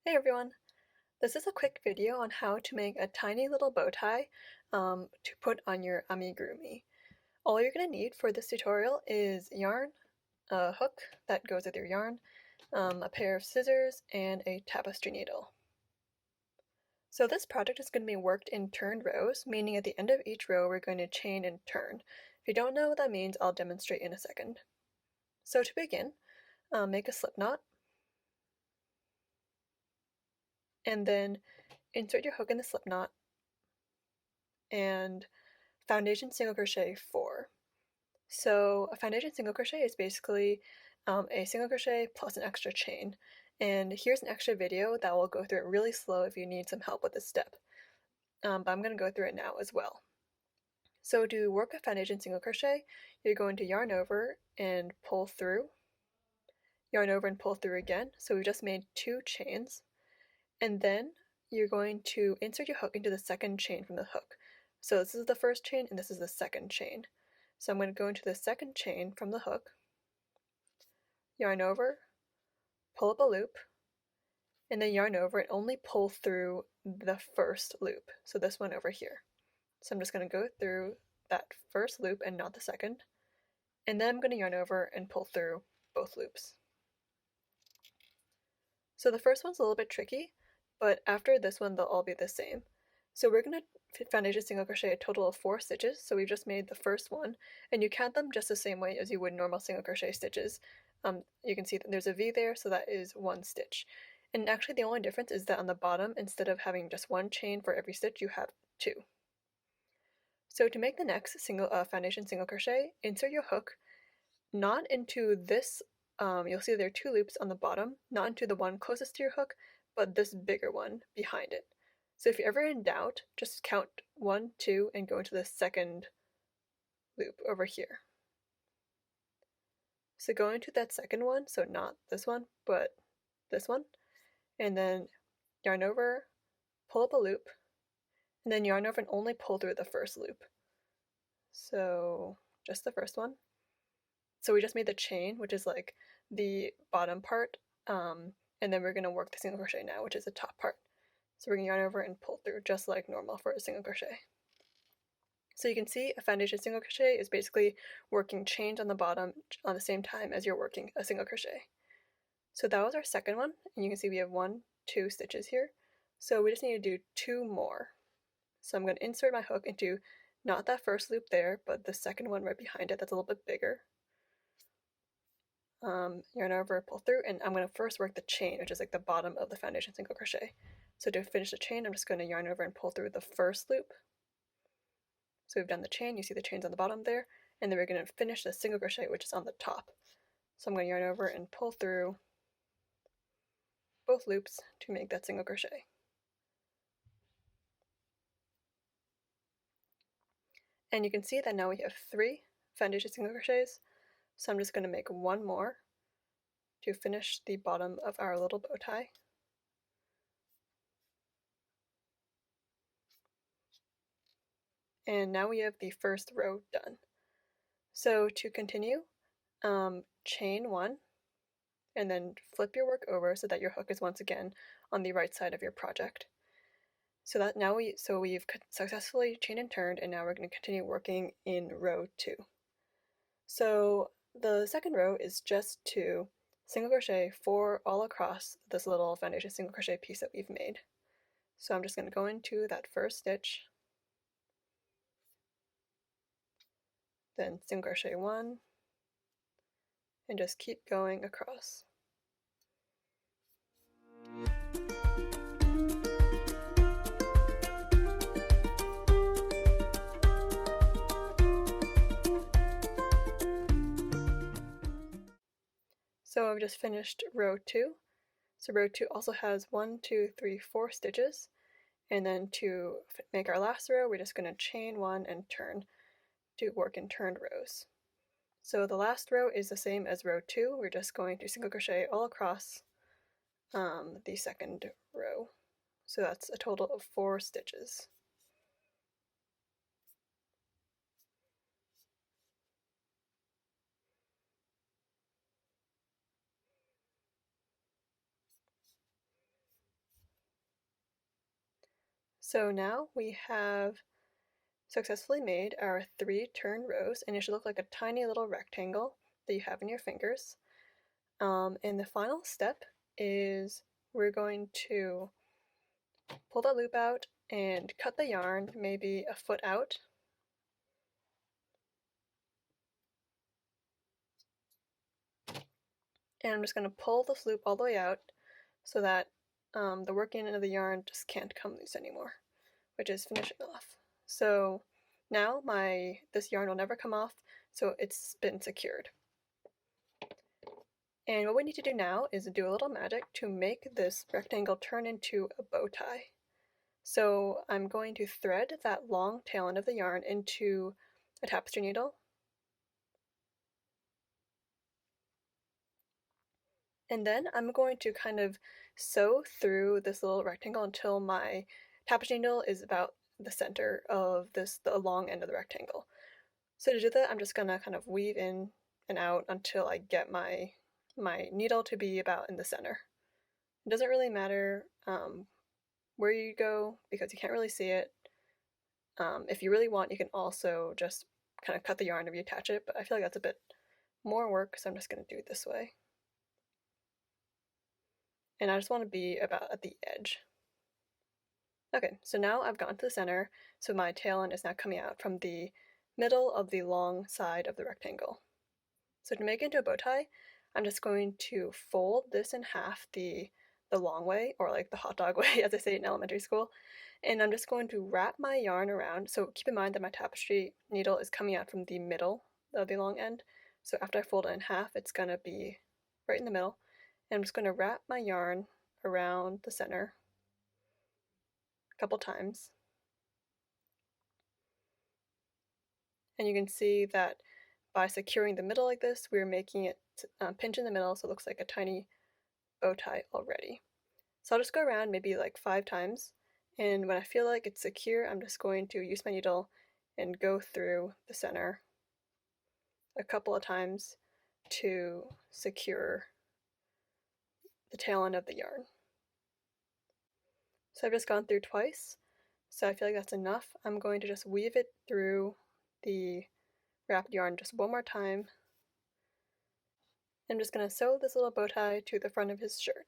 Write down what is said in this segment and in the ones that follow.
Hey everyone! This is a quick video on how to make a tiny little bow tie to put on your amigurumi. All you're going to need for this tutorial is yarn, a hook that goes with your yarn, a pair of scissors, and a tapestry needle. So this project is going to be worked in turned rows, meaning at the end of each row we're going to chain and turn. If you don't know what that means, I'll demonstrate in a second. So to begin, make a slip knot, and then insert your hook in the slip knot, and foundation single crochet 4. So a foundation single crochet is basically a single crochet plus an extra chain. And here's an extra video that will go through it really slow if you need some help with this step. But I'm going to go through it now as well. So to work a foundation single crochet, you're going to yarn over and pull through, yarn over and pull through again. So we've just made 2 chains. And then you're going to insert your hook into the second chain from the hook. So this is the first chain and this is the second chain. So I'm going to go into the second chain from the hook, yarn over, pull up a loop, and then yarn over and only pull through the first loop. So this one over here. So I'm just going to go through that first loop and not the second. And then I'm going to yarn over and pull through both loops. So the first one's a little bit tricky, but after this one they'll all be the same. So we're going to foundation single crochet a total of 4 stitches, so we've just made the first one, and you count them just the same way as you would normal single crochet stitches. You can see that there's a V there, so that is 1 stitch. And actually the only difference is that on the bottom, instead of having just 1 chain for every stitch, you have 2. So to make the next foundation single crochet, insert your hook not into this, you'll see there are 2 loops on the bottom, not into the one closest to your hook, but this bigger one behind it. So if you're ever in doubt, just count 1, 2, and go into the second loop over here. So go into that second one, so not this one, but this one, and then yarn over, pull up a loop, and then yarn over and only pull through the first loop. So just the first one. So we just made the chain, which is like the bottom part, and then we're going to work the single crochet now, which is the top part. So we're going to yarn over and pull through just like normal for a single crochet. So you can see a foundation single crochet is basically working chains on the bottom on the same time as you're working a single crochet. So that was our second one, and you can see we have 1, 2 stitches here. So we just need to do 2 more. So I'm going to insert my hook into not that first loop there, but the second one right behind it that's a little bit bigger. Yarn over, pull through, and I'm going to first work the chain, which is like the bottom of the foundation single crochet. So to finish the chain, I'm just going to yarn over and pull through the first loop. So we've done the chain, you see the chains on the bottom there, and then we're going to finish the single crochet, which is on the top. So I'm going to yarn over and pull through both loops to make that single crochet. And you can see that now we have 3 foundation single crochets, so I'm just going to make 1 more to finish the bottom of our little bow tie. And now we have the first row done. So to continue, chain 1, and then flip your work over so that your hook is once again on the right side of your project. So that now we've successfully chained and turned, and now we're going to continue working in row 2. So the second row is just to single crochet 4 all across this little foundation single crochet piece that we've made. So I'm just going to go into that first stitch, then single crochet 1, and just keep going across. So I've just finished row 2. So row 2 also has 1, 2, 3, 4 stitches, and then to make our last row, we're just going to chain 1 and turn to work in turned rows. So the last row is the same as row 2, we're just going to single crochet all across the second row. So that's a total of 4 stitches. So now we have successfully made our 3 turn rows, and it should look like a tiny little rectangle that you have in your fingers. And the final step is we're going to pull the loop out and cut the yarn maybe a foot out. And I'm just going to pull this loop all the way out so that the working end of the yarn just can't come loose anymore, which is finishing off. So now this yarn will never come off, so it's been secured. And what we need to do now is do a little magic to make this rectangle turn into a bow tie. So I'm going to thread that long tail end of the yarn into a tapestry needle. And then I'm going to kind of sew through this little rectangle until my tapestry needle is about the center of the long end of the rectangle. So to do that, I'm just gonna kind of weave in and out until I get my needle to be about in the center. It doesn't really matter where you go because you can't really see it. If you really want, you can also just kind of cut the yarn and reattach it, but I feel like that's a bit more work, so I'm just going to do it this way. And I just want to be about at the edge. Okay, so now I've gotten to the center, so my tail end is now coming out from the middle of the long side of the rectangle. So to make it into a bow tie, I'm just going to fold this in half the long way, or like the hot dog way as I say in elementary school, and I'm just going to wrap my yarn around. So keep in mind that my tapestry needle is coming out from the middle of the long end, so after I fold it in half, it's going to be right in the middle, and I'm just going to wrap my yarn around the center a couple times. And you can see that by securing the middle like this, we're making it pinch in the middle so it looks like a tiny bow tie already. So I'll just go around maybe like 5 times, and when I feel like it's secure, I'm just going to use my needle and go through the center a couple of times to secure the tail end of the yarn. So I've just gone through twice, so I feel like that's enough. I'm going to just weave it through the wrapped yarn just one more time. I'm just going to sew this little bow tie to the front of his shirt.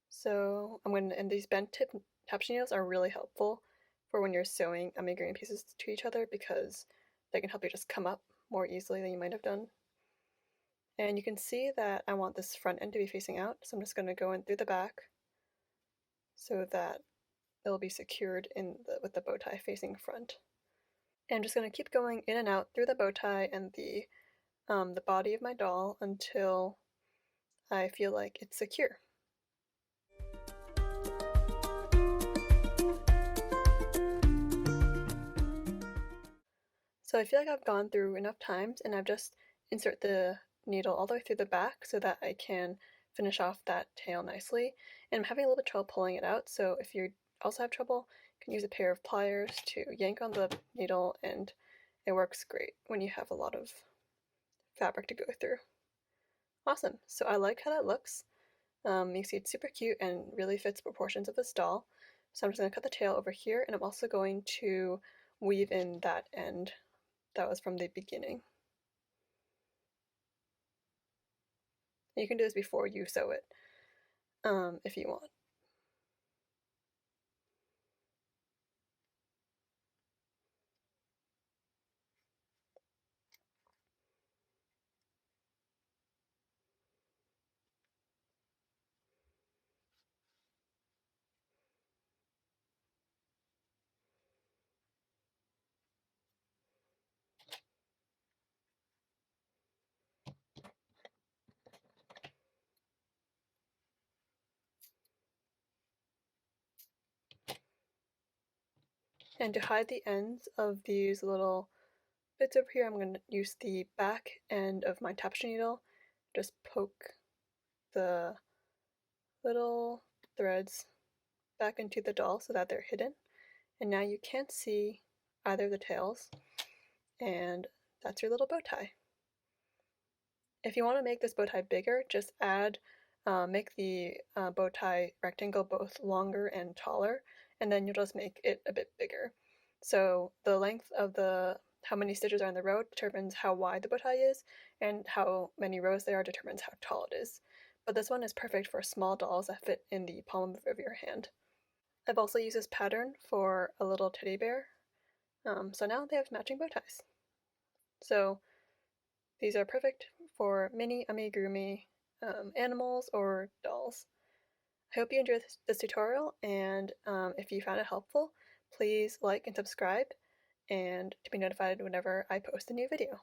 So and these bent tip tapestry needles are really helpful for when you're sewing amigurumi pieces to each other because they can help you just come up more easily than you might have done. And you can see that I want this front end to be facing out, so I'm just going to go in through the back so that it'll be secured with the bow tie facing front. And I'm just going to keep going in and out through the bow tie and the body of my doll until I feel like it's secure. So I feel like I've gone through enough times, and I've just insert the needle all the way through the back so that I can finish off that tail nicely. And I'm having a little bit of trouble pulling it out, so if you also have trouble, you can use a pair of pliers to yank on the needle, and it works great when you have a lot of fabric to go through. Awesome, so I like how that looks. You see it's super cute and really fits proportions of this doll. So I'm just going to cut the tail over here, and I'm also going to weave in that end that was from the beginning. You can do this before you sew it, if you want. And to hide the ends of these little bits over here, I'm going to use the back end of my tapestry needle, just poke the little threads back into the doll so that they're hidden. And now you can't see either of the tails, and that's your little bow tie. If you want to make this bow tie bigger, just make the bow tie rectangle both longer and taller, and then you'll just make it a bit bigger. So the length of how many stitches are in the row determines how wide the bow tie is, and how many rows there are determines how tall it is. But this one is perfect for small dolls that fit in the palm of your hand. I've also used this pattern for a little teddy bear, so now they have matching bow ties. So these are perfect for mini amigurumi animals or dolls. I hope you enjoyed this tutorial, and if you found it helpful, please like and subscribe, and to be notified whenever I post a new video.